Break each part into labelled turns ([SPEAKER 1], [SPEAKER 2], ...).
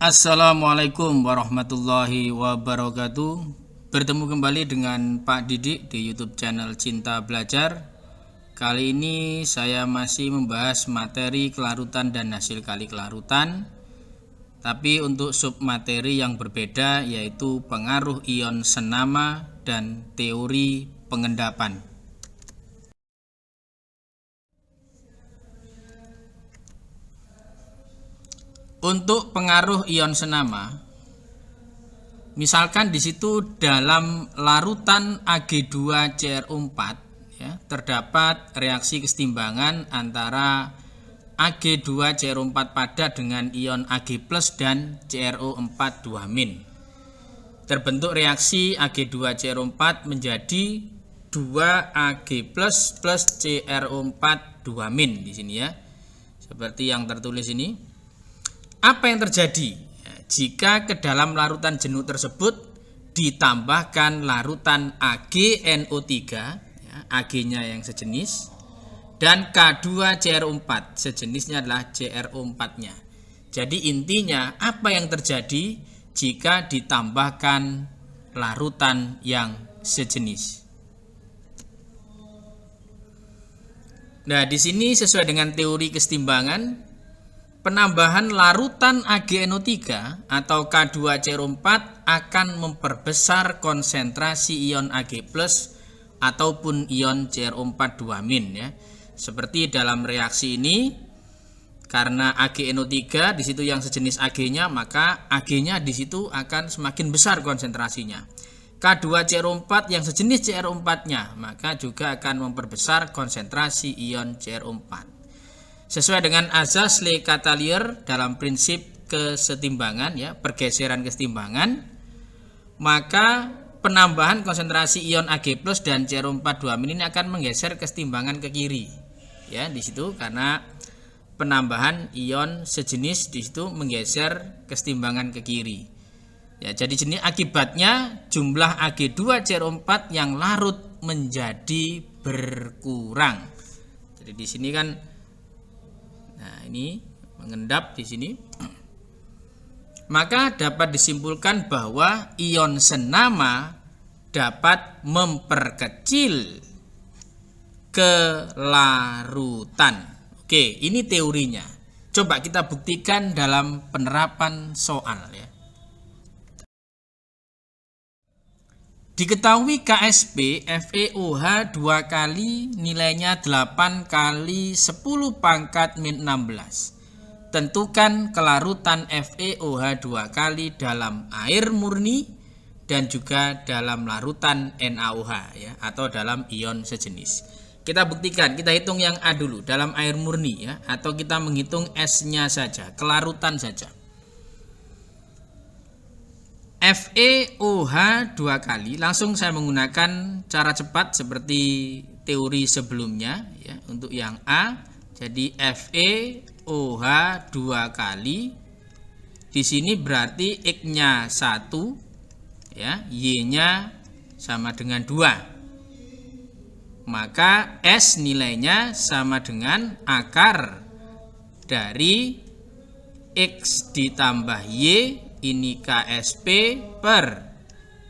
[SPEAKER 1] Assalamualaikum warahmatullahi wabarakatuh. Bertemu kembali dengan Pak Didik di YouTube channel Cinta Belajar. Kali ini saya masih membahas materi kelarutan dan hasil kali kelarutan, tapi untuk submateri yang berbeda, yaitu pengaruh ion senama dan teori pengendapan. Untuk pengaruh ion senama, misalkan di situ dalam larutan Ag2CrO4 ya, terdapat reaksi kesetimbangan antara Ag2CrO4 padat dengan ion Ag+ dan CrO4 2-. Terbentuk reaksi Ag2CrO4 menjadi 2Ag+ plus CrO4 2- di sini ya. Seperti yang tertulis ini. Apa yang terjadi jika ke dalam larutan jenuh tersebut ditambahkan larutan AgNO3, ya, Ag-nya yang sejenis, dan K2CrO4, sejenisnya adalah CrO4-nya. Jadi intinya apa yang terjadi jika ditambahkan larutan yang sejenis? Nah, di sini sesuai dengan teori kesetimbangan, penambahan larutan AgNO3 atau K2CrO4 akan memperbesar konsentrasi ion Ag+ ataupun ion CrO4 2- ya. Seperti dalam reaksi ini, karena AgNO3 di situ yang sejenis Ag-nya, maka Ag-nya di situ akan semakin besar konsentrasinya. K2CrO4 yang sejenis CrO4-nya, maka juga akan memperbesar konsentrasi ion CrO4. Sesuai dengan azas Le Chatelier dalam prinsip kesetimbangan ya, pergeseran kesetimbangan, maka penambahan konsentrasi ion Ag+ dan CrO4 2- ini akan menggeser kesetimbangan ke kiri. Ya, di situ karena penambahan ion sejenis di situ menggeser kesetimbangan ke kiri. Ya, jadi jenis akibatnya jumlah Ag2CrO4 yang larut menjadi berkurang. Jadi di sini kan, nah ini mengendap di sini. Maka dapat disimpulkan bahwa ion senama dapat memperkecil kelarutan. Oke, ini teorinya. Coba kita buktikan dalam penerapan soal ya. Diketahui KSP FeOH 2 kali nilainya 8 kali 10⁻⁻⁴. Tentukan kelarutan FeOH 2 kali dalam air murni dan juga dalam larutan NaOH ya, atau dalam ion sejenis. Kita buktikan, kita hitung yang A dulu dalam air murni ya, atau kita menghitung S-nya saja, kelarutan saja. FeOH 2 kali, langsung saya menggunakan cara cepat seperti teori sebelumnya ya, untuk yang A. Jadi FeOH 2 kali di sini berarti X-nya 1 ya, Y-nya sama dengan 2. Maka S nilainya sama dengan akar dari X ditambah Y, ini KSP per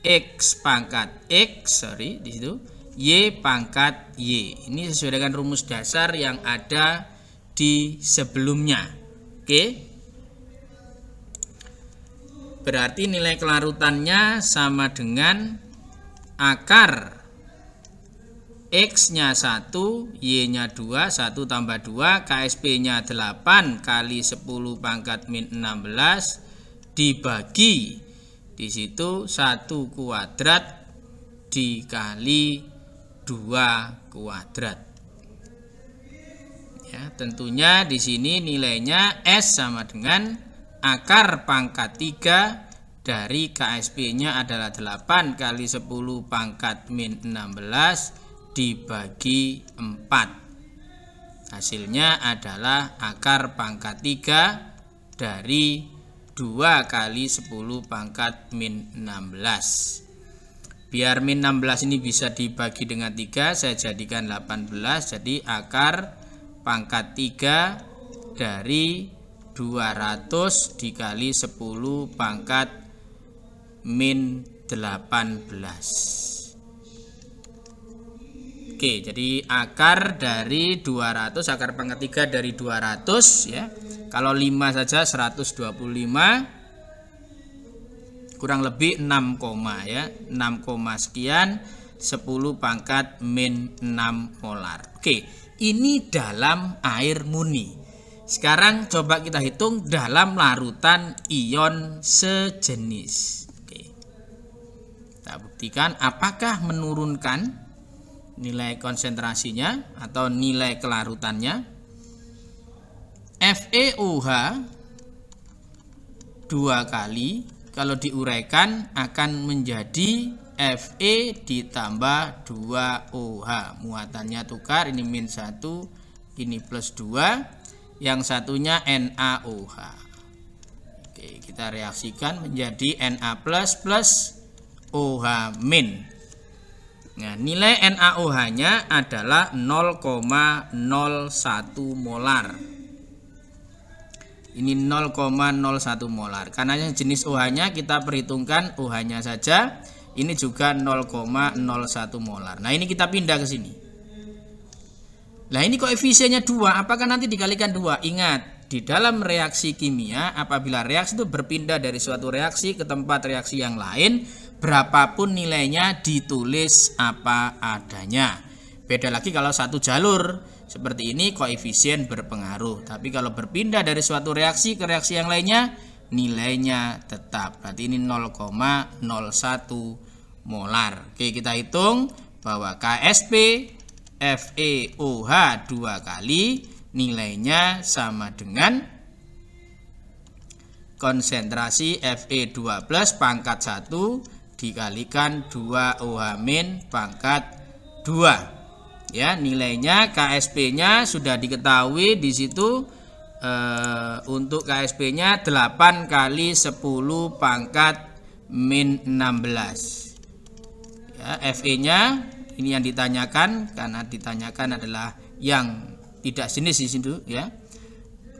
[SPEAKER 1] X pangkat X, di situ Y pangkat Y. Ini sesuai dengan rumus dasar yang ada di sebelumnya. Oke. Berarti nilai kelarutannya sama dengan akar X-nya 1, Y-nya 2, 1 tambah 2, KSP-nya 8 kali 10⁻⁻16 dibagi di situ 1 kuadrat dikali 2 kuadrat. Ya, tentunya di sini nilainya S sama dengan akar pangkat 3 dari KSP-nya adalah 8 kali 10⁻⁻16 dibagi 4. Hasilnya adalah akar pangkat 3 dari 2 kali 10⁻⁻16. Biar min 16 ini bisa dibagi dengan 3, saya jadikan 18. Jadi akar pangkat 3 dari 200 dikali 10 pangkat min 18. Oke, jadi akar dari 200, akar pangkat 3 dari 200 ya. Kalau 5 saja 125, kurang lebih 6, ya. 6, sekian 10 pangkat min 6 molar. Oke, ini dalam air murni. Sekarang coba kita hitung dalam larutan ion sejenis. Oke. Kita buktikan apakah menurunkan nilai konsentrasinya atau nilai kelarutannya. FeOH 2 kali kalau diuraikan akan menjadi Fe ditambah 2OH. Muatannya tukar, ini min 1, ini plus 2, yang satunya NaOH. Oke, kita reaksikan menjadi Na plus OH min. Nah, nilai NaOH-nya adalah 0,01 molar. Ini 0,01 molar. Karena yang jenis OH-nya kita perhitungkan OH-nya saja. Ini juga 0,01 molar. Nah, ini kita pindah ke sini. Nah, ini koefisiennya 2. Apakah nanti dikalikan 2? Ingat, di dalam reaksi kimia, apabila reaksi itu berpindah dari suatu reaksi ke tempat reaksi yang lain, berapapun nilainya ditulis apa adanya. Beda lagi kalau satu jalur seperti ini, koefisien berpengaruh. Tapi kalau berpindah dari suatu reaksi ke reaksi yang lainnya, nilainya tetap. Berarti ini 0,01 molar. Oke, kita hitung bahwa KSP FeOH 2 kali nilainya sama dengan konsentrasi Fe2 plus pangkat 1 dikalikan 2OH min pangkat 2. Ya, nilainya KSP-nya sudah diketahui di situ. Untuk KSP-nya 8 kali 10 pangkat min 16. Ya, Fe-nya ini yang ditanyakan, karena ditanyakan adalah yang tidak jenis di situ ya.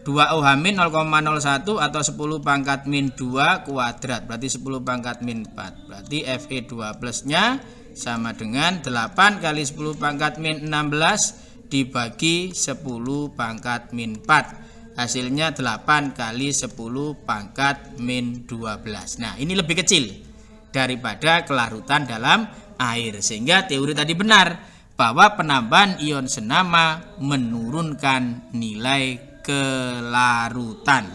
[SPEAKER 1] 2OH min 0,01 atau 10 pangkat min 2 kuadrat, berarti 10 pangkat min 4. Berarti Fe2 plusnya sama dengan 8 kali 10 pangkat min 16 dibagi 10 pangkat min 4. Hasilnya 8 kali 10 pangkat min 12. Nah, ini lebih kecil daripada kelarutan dalam air. Sehingga teori tadi benar bahwa penambahan ion senama menurunkan nilai kelarutan.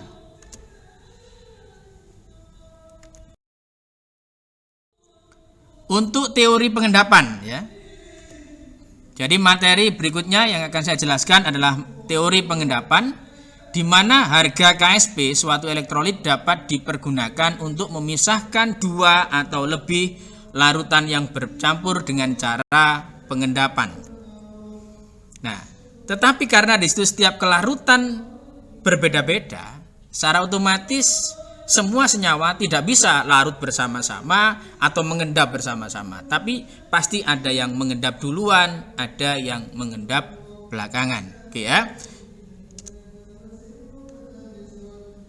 [SPEAKER 1] Untuk teori pengendapan ya. Jadi materi berikutnya yang akan saya jelaskan adalah teori pengendapan, di mana harga KSP suatu elektrolit dapat dipergunakan untuk memisahkan 2 atau lebih larutan yang bercampur dengan cara pengendapan. Nah, tetapi karena di situ setiap kelarutan berbeda-beda, secara otomatis semua senyawa tidak bisa larut bersama-sama atau mengendap bersama-sama. Tapi pasti ada yang mengendap duluan, ada yang mengendap belakangan. Oke ya.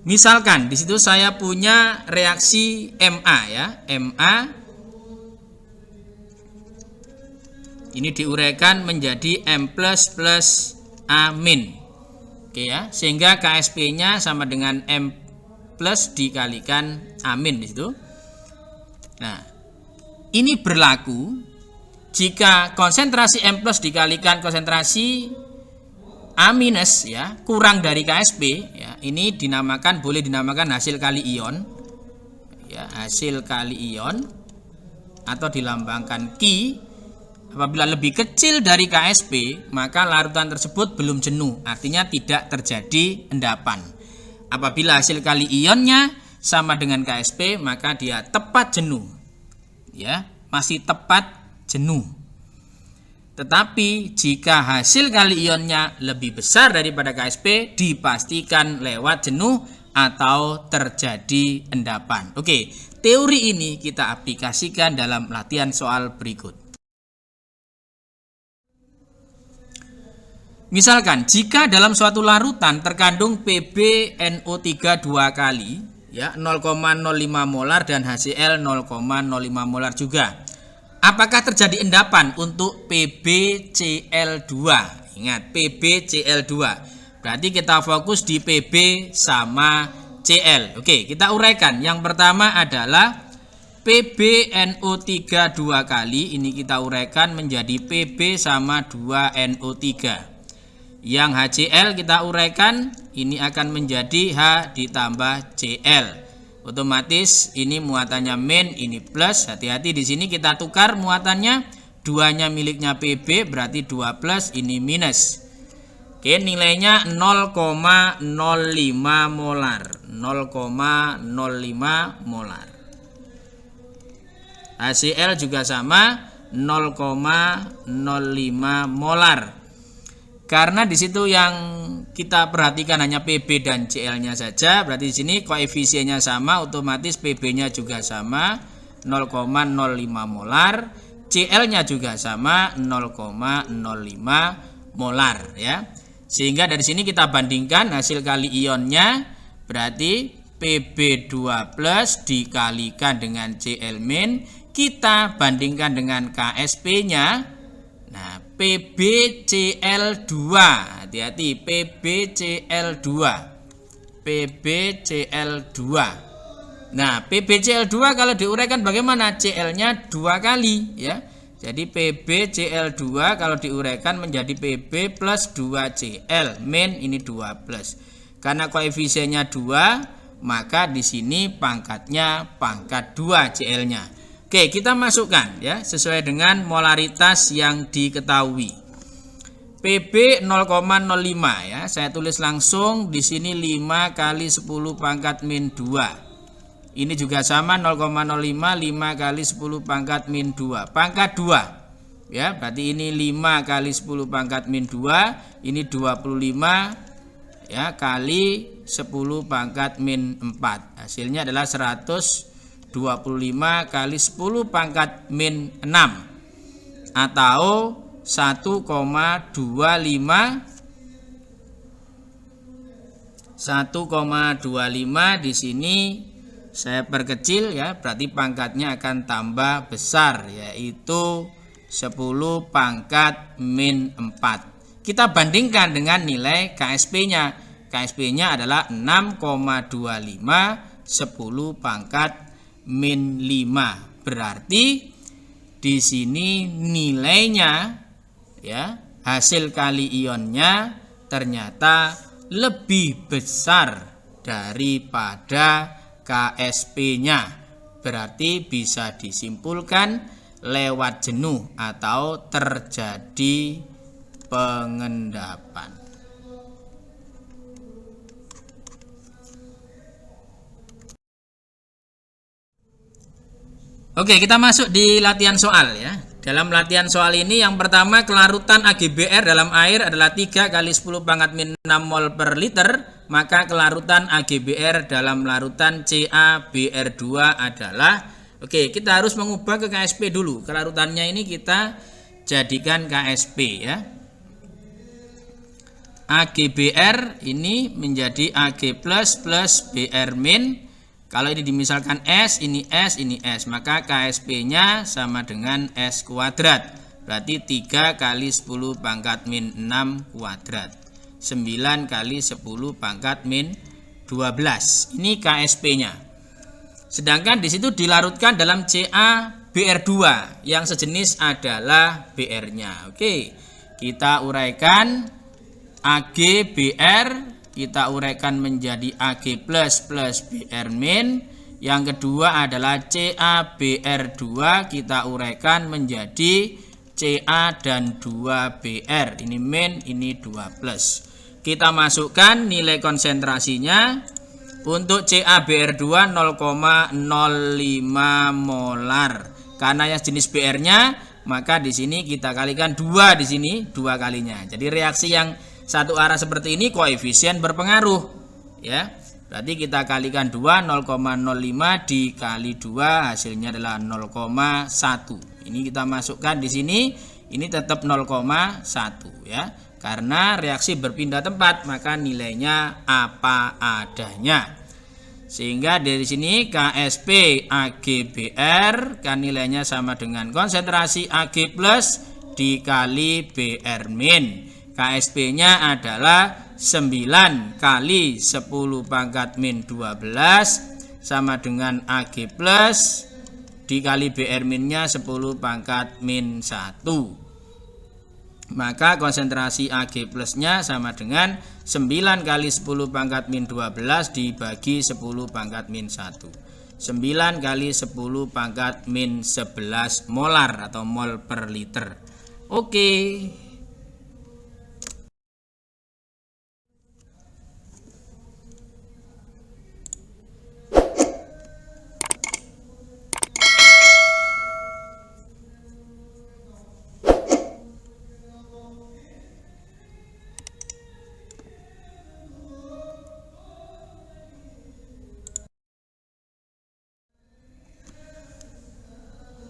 [SPEAKER 1] Misalkan di situ saya punya reaksi Ma ya, Ma ini diuraikan menjadi M plus A min. Oke ya, sehingga KSP-nya sama dengan M plus dikalikan A min di situ. Nah, ini berlaku jika konsentrasi M plus dikalikan konsentrasi A minus ya, kurang dari KSP ya. Ini dinamakan, boleh dinamakan hasil kali ion. Ya, hasil kali ion atau dilambangkan Ki. Apabila lebih kecil dari KSP, maka larutan tersebut belum jenuh, artinya tidak terjadi endapan. Apabila hasil kali ionnya sama dengan KSP, maka dia tepat jenuh. Ya, masih tepat jenuh. Tetapi jika hasil kali ionnya lebih besar daripada KSP, dipastikan lewat jenuh atau terjadi endapan. Oke, teori ini kita aplikasikan dalam latihan soal berikut. Misalkan jika dalam suatu larutan terkandung PbNO3 dua kali, ya 0,05 molar dan HCl 0,05 molar juga. Apakah terjadi endapan untuk PbCl2? Ingat, PbCl2. Berarti kita fokus di Pb sama Cl. Oke, kita uraikan. Yang pertama adalah PbNO3 dua kali. Ini kita uraikan menjadi Pb sama 2NO3. Yang HCl kita uraikan, ini akan menjadi H ditambah Cl. Otomatis ini muatannya min, ini plus. Hati-hati di sini kita tukar muatannya. Duanya miliknya Pb, berarti 2 plus, ini minus. Oke, nilainya 0,05 molar. 0,05 molar. HCl juga sama, 0,05 molar. Karena di situ yang kita perhatikan hanya Pb dan Cl-nya saja, berarti di sini koefisiennya sama, otomatis Pb-nya juga sama 0,05 molar, Cl-nya juga sama 0,05 molar ya. Sehingga dari sini kita bandingkan hasil kali ionnya, berarti Pb2 plus dikalikan dengan Cl min, kita bandingkan dengan KSP-nya. Nah, PbCl2, hati-hati, PbCl2, PbCl2. Nah, PbCl2 kalau diuraikan bagaimana? Cl-nya 2 kali ya. Jadi PbCl2 kalau diuraikan menjadi Pb plus 2Cl min, ini 2 plus. Karena koefisiennya 2, maka di sini pangkatnya pangkat 2 Cl-nya. Oke, kita masukkan ya sesuai dengan molaritas yang diketahui. Pb 0,05 ya. Saya tulis langsung di sini 5 kali 10 pangkat min 2. Ini juga sama 0,05, 5 kali 10 pangkat min 2. Pangkat 2. Ya, berarti ini 5 kali 10 pangkat min 2, ini 25 ya kali 10 pangkat min 4. Hasilnya adalah 125 kali 10 pangkat min 6 atau 1,25 di sini saya perkecil ya, berarti pangkatnya akan tambah besar, yaitu 10 pangkat min 4. Kita bandingkan dengan nilai KSP-nya. KSP-nya adalah 6,25 10 pangkat min 5. Berarti di sini nilainya ya, hasil kali ionnya ternyata lebih besar daripada KSP-nya. Berarti bisa disimpulkan lewat jenuh atau terjadi pengendapan. Oke, kita masuk di latihan soal ya. Dalam latihan soal ini yang pertama, kelarutan AgBr dalam air adalah 3 kali 10 pangkat min 6 mol per liter, maka kelarutan AgBr dalam larutan CaBr2 adalah, oke, kita harus mengubah ke KSP dulu. Kelarutannya ini kita jadikan KSP ya. AgBr ini menjadi Ag plus plus Br min. Kalau ini dimisalkan S, ini S, ini S, maka KSP-nya sama dengan S kuadrat. Berarti 3 kali 10 pangkat min 6 kuadrat. 9 kali 10 pangkat min 12. Ini KSP-nya. Sedangkan di situ dilarutkan dalam CaBr2 yang sejenis adalah Br-nya. Oke, kita uraikan AgBr. Kita uraikan menjadi Ag plus plus Br min. Yang kedua adalah CaBr2, kita uraikan menjadi Ca dan 2Br. Ini min, ini 2 plus. Kita masukkan nilai konsentrasinya. Untuk CaBr2 0,05 molar. Karena yang jenis Br-nya, maka di sini kita kalikan 2 di sini, 2 kalinya. Jadi reaksi yang satu arah seperti ini koefisien berpengaruh ya. Berarti kita kalikan 2, 0,05 dikali 2 hasilnya adalah 0,1. Ini kita masukkan di sini, ini tetap 0,1 ya. Karena reaksi berpindah tempat, maka nilainya apa adanya. Sehingga dari sini KSP AgBr kan nilainya sama dengan konsentrasi Ag plus dikali Br min. KSP-nya adalah 9 kali 10 pangkat min 12 sama dengan Ag plus dikali Br minnya 10 pangkat min 1. Maka konsentrasi Ag plusnya sama dengan 9 kali 10 pangkat min 12 dibagi 10 pangkat min 1. 9 kali 10 pangkat min 11 molar atau mol per liter. Oke.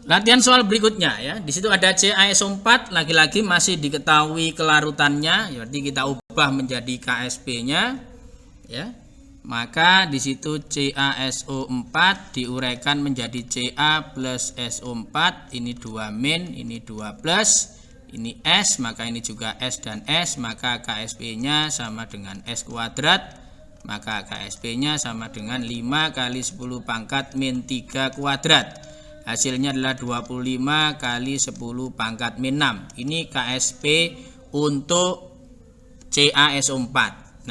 [SPEAKER 1] Latihan soal berikutnya ya. Di situ ada CaSO4, lagi-lagi masih diketahui kelarutannya, berarti kita ubah menjadi KSP-nya ya. Maka di situ CaSO4 diuraikan menjadi Ca plus SO4, ini 2 min, ini 2 plus, ini S, maka ini juga S dan S, maka KSP-nya sama dengan S kuadrat. Maka KSP-nya sama dengan 5 kali 10 pangkat min 3 kuadrat. Hasilnya adalah 25 kali 10 pangkat min 6. Ini KSP untuk CaSO4.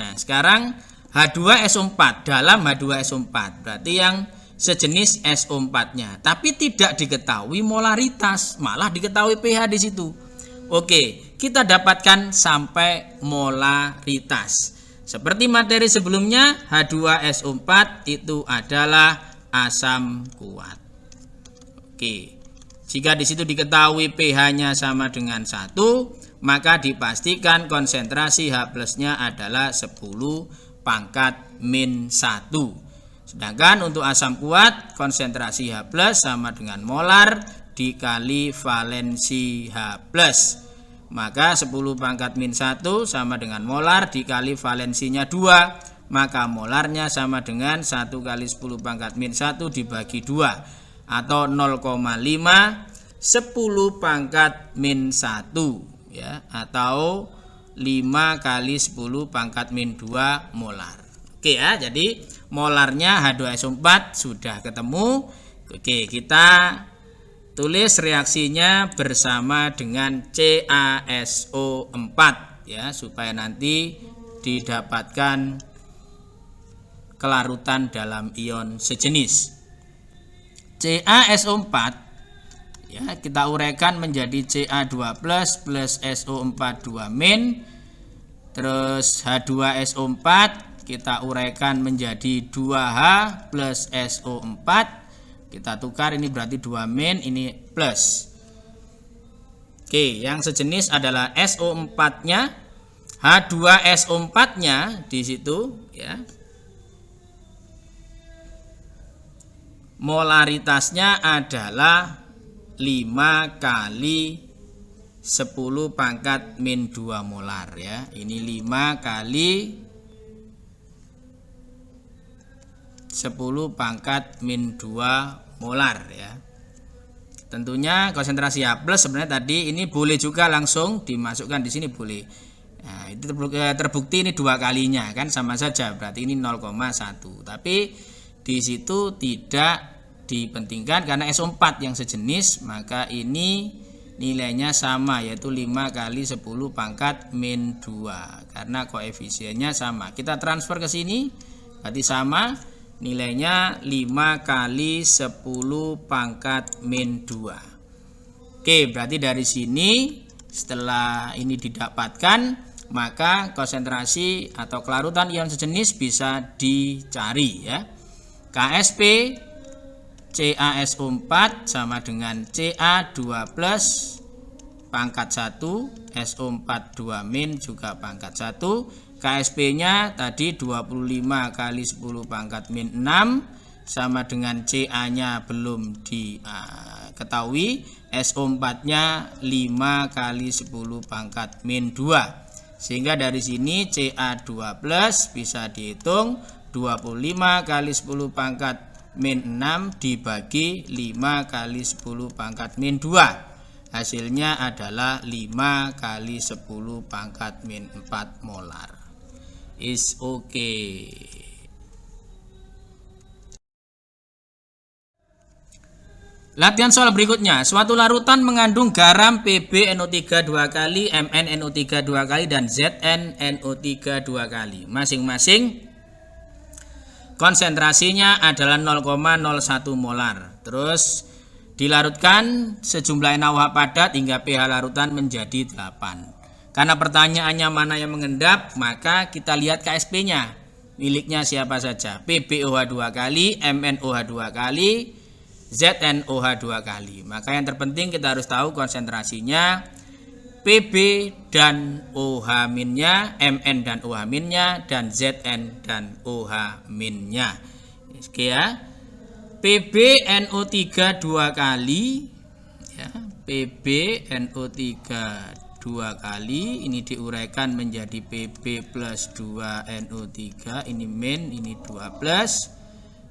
[SPEAKER 1] Nah, sekarang H2SO4 dalam H2SO4. Berarti yang sejenis SO4-nya. Tapi tidak diketahui molaritas, malah diketahui pH di situ. Oke, kita dapatkan sampai molaritas. Seperti materi sebelumnya, H2SO4 itu adalah asam kuat. Oke, jika di situ diketahui pH-nya sama dengan 1, maka dipastikan konsentrasi H plusnya adalah 10 pangkat min 1. Sedangkan untuk asam kuat, konsentrasi H plus sama dengan molar dikali valensi H plus. Maka 10 pangkat min 1 sama dengan molar dikali valensinya 2. Maka molarnya sama dengan 1 kali 10 pangkat min 1 dibagi 2. Atau 0,5 10 pangkat min 1 ya, atau 5 kali 10 pangkat min 2 molar. Oke ya, jadi molarnya H2SO4 sudah ketemu. Oke, kita tulis reaksinya bersama dengan CaSO4 ya, supaya nanti didapatkan kelarutan dalam ion sejenis. CaSO4 ya, kita uraikan menjadi Ca2 plus SO4 2 min, terus H2SO4 kita uraikan menjadi 2H plus SO4, kita tukar, ini berarti 2 min, ini plus. Oke, yang sejenis adalah SO4-nya, H2SO4-nya di situ ya. Molaritasnya adalah 5 kali 10 pangkat min 2 molar ya. Ini 5 kali 10 pangkat min 2 molar ya. Tentunya konsentrasi H plus sebenarnya tadi ini boleh juga langsung dimasukkan di sini, boleh. Nah, itu terbukti ini 2 kalinya kan sama saja, berarti ini 0,1. Tapi di situ tidak dipentingkan karena SO4 yang sejenis, maka ini nilainya sama, yaitu 5 kali 10 pangkat min 2 karena koefisiennya sama. Kita transfer ke sini berarti sama, nilainya 5 kali 10 pangkat min 2. Oke, berarti dari sini setelah ini didapatkan, maka konsentrasi atau kelarutan ion sejenis bisa dicari ya. KSP CaSO4 sama dengan Ca2 plus pangkat 1, SO4 2 min juga pangkat 1. KSP-nya tadi 25 kali 10 pangkat min 6 sama dengan Ca-nya belum diketahui, SO4-nya 5 kali 10 pangkat min 2. Sehingga dari sini Ca2 plus bisa dihitung 25 kali 10 pangkat min 6 dibagi 5 kali 10 pangkat min 2. Hasilnya adalah 5 kali 10 pangkat min 4 molar. Is okay. Latihan soal berikutnya. Suatu larutan mengandung garam PbNO3 2 kali, MnNO3 2 kali, dan ZnNO3 2 kali. Masing-masing konsentrasinya adalah 0,01 molar. Terus dilarutkan sejumlah NaOH padat hingga pH larutan menjadi 8. Karena pertanyaannya mana yang mengendap, maka kita lihat KSP-nya. Miliknya siapa saja. PbOH 2 kali, MnOH 2 kali, ZnOH 2 kali. Maka yang terpenting kita harus tahu konsentrasinya, Pb dan OH minnya, Mn dan OH minnya, dan Zn dan OH minnya. Oke ya. PbNO3 2 kali ya, PbNO3 2 kali ini diuraikan menjadi Pb plus 2NO3, ini min, ini 2 plus.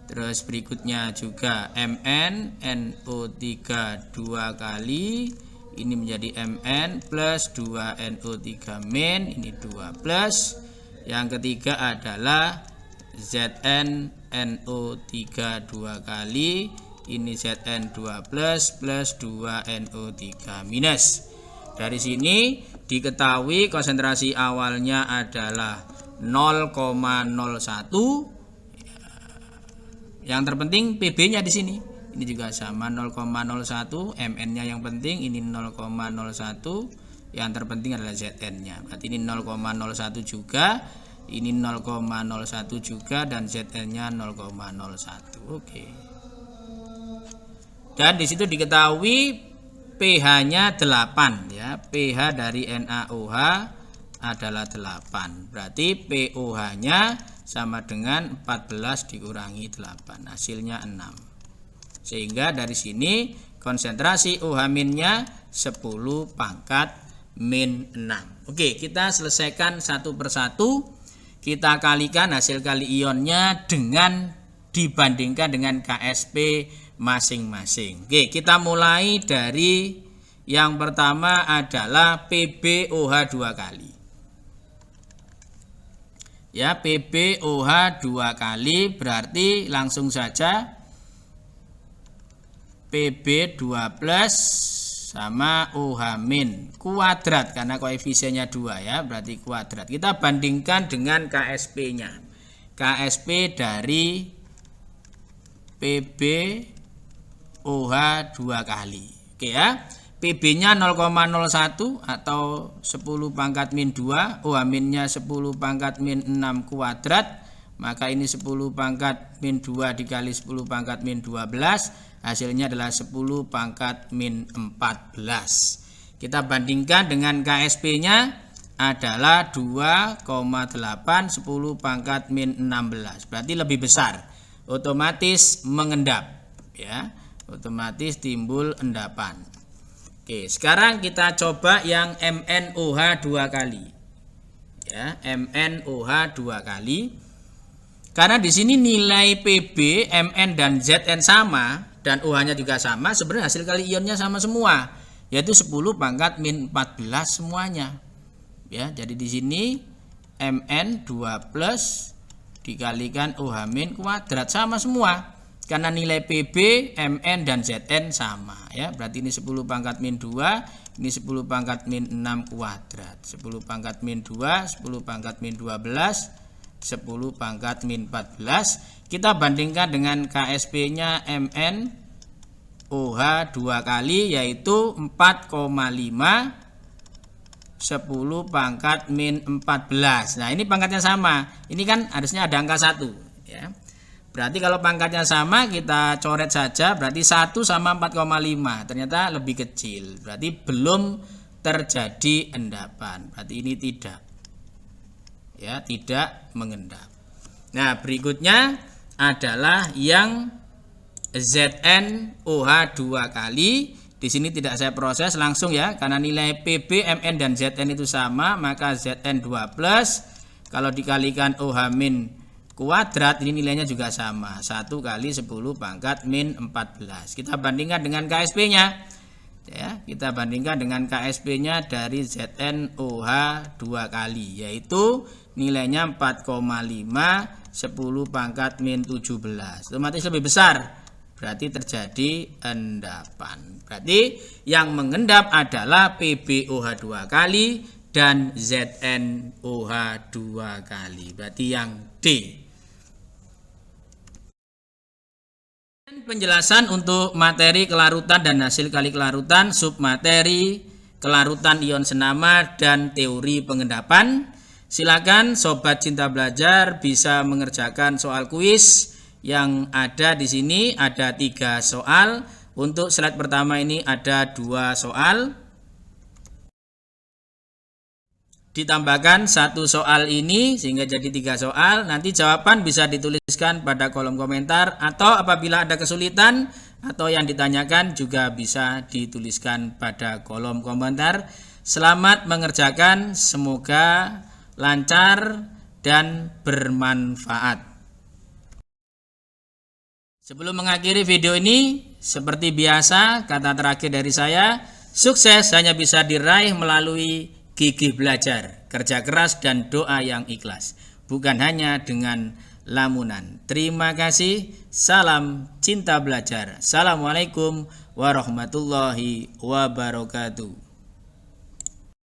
[SPEAKER 1] Terus berikutnya juga MnNO3 2 kali, ini menjadi Mn plus 2NO3 min, ini 2 plus. Yang ketiga adalah ZnNO3 2 kali, ini Zn2 plus 2NO3 minus. Dari sini diketahui konsentrasi awalnya adalah 0,01. Yang terpenting PB-nya di sini. Ini juga sama 0,01, Mn-nya yang penting ini 0,01. Yang terpenting adalah Zn-nya. Berarti ini 0,01 juga, ini 0,01 juga, dan Zn-nya 0,01. Oke. Dan di situ diketahui pH-nya 8 ya. pH dari NaOH adalah 8. Berarti pOH-nya sama dengan 14 dikurangi 8, hasilnya 6. Sehingga dari sini konsentrasi OH minnya 10 pangkat min 6. Oke, kita selesaikan satu persatu. Kita kalikan hasil kali ionnya dengan dibandingkan dengan KSP masing-masing. Oke, kita mulai dari yang pertama adalah PbOH 2 kali. Ya, PbOH 2 kali berarti langsung saja Pb 2 plus sama OH min kuadrat karena koefisiennya 2 ya, berarti kuadrat. Kita bandingkan dengan KSP-nya. KSP dari PbOH 2 kali. Oke ya. PB-nya 0,01 atau 10 pangkat min 2, OH minnya 10 pangkat min 6 kuadrat, maka ini 10 pangkat min 2 dikali 10 pangkat min 12, hasilnya adalah 10 pangkat min 14. Kita bandingkan dengan KSP-nya adalah 2,8 10 pangkat min 16, berarti lebih besar, otomatis mengendap ya, otomatis timbul endapan. Oke, sekarang kita coba yang MnOH 2 kali. Ya, MnOH 2 kali. Karena di sini nilai Pb, Mn dan Zn sama dan OH-nya juga sama, sebenarnya hasil kali ionnya sama semua, yaitu 10 pangkat min 14 semuanya. Ya, jadi di sini Mn 2 plus dikalikan OH min kuadrat sama semua. Karena nilai Pb, Mn, dan Zn sama ya. Berarti ini 10 pangkat min 2, ini 10 pangkat min 6 kuadrat. 10 pangkat min 2, 10 pangkat min 12, 10 pangkat min 14. Kita bandingkan dengan KSP-nya Mn OH 2 kali, yaitu 4,5 10 pangkat min 14. Nah, ini pangkatnya sama. Ini kan harusnya ada angka 1 ya. Berarti kalau pangkatnya sama kita coret saja, berarti 1 sama 4,5. Ternyata lebih kecil. Berarti belum terjadi endapan. Berarti ini tidak. Ya, tidak mengendap. Nah, berikutnya adalah yang ZnOH 2 kali. Di Di sini tidak saya proses langsung ya, karena nilai PB, MN dan ZN itu sama, maka ZN 2 plus kalau dikalikan OH min kuadrat ini nilainya juga sama, 1 kali 10 pangkat min 14. Kita bandingkan dengan KSP-nya. Ya, kita bandingkan dengan KSP-nya dari ZN OH 2 kali, yaitu nilainya 4,5 10 pangkat min 17. Otomatis lebih besar. Berarti terjadi endapan. Berarti yang mengendap adalah PbOH 2 kali dan ZnOH 2 kali. Berarti yang D. Penjelasan untuk materi kelarutan dan hasil kali kelarutan, submateri, kelarutan ion senama, dan teori pengendapan. Silakan Sobat Cinta Belajar bisa mengerjakan soal kuis yang ada di sini. Ada 3 soal. Untuk slide pertama ini ada 2 soal. Ditambahkan 1 soal ini sehingga jadi 3 soal. Nanti jawaban bisa dituliskan pada kolom komentar, atau apabila ada kesulitan atau yang ditanyakan juga bisa dituliskan pada kolom komentar. Selamat mengerjakan, semoga lancar dan bermanfaat. Sebelum mengakhiri video ini, seperti biasa, kata terakhir dari saya, sukses hanya bisa diraih melalui gigih belajar, kerja keras, dan doa yang ikhlas, bukan hanya dengan lamunan. Terima kasih, salam cinta belajar. Assalamualaikum warahmatullahi wabarakatuh.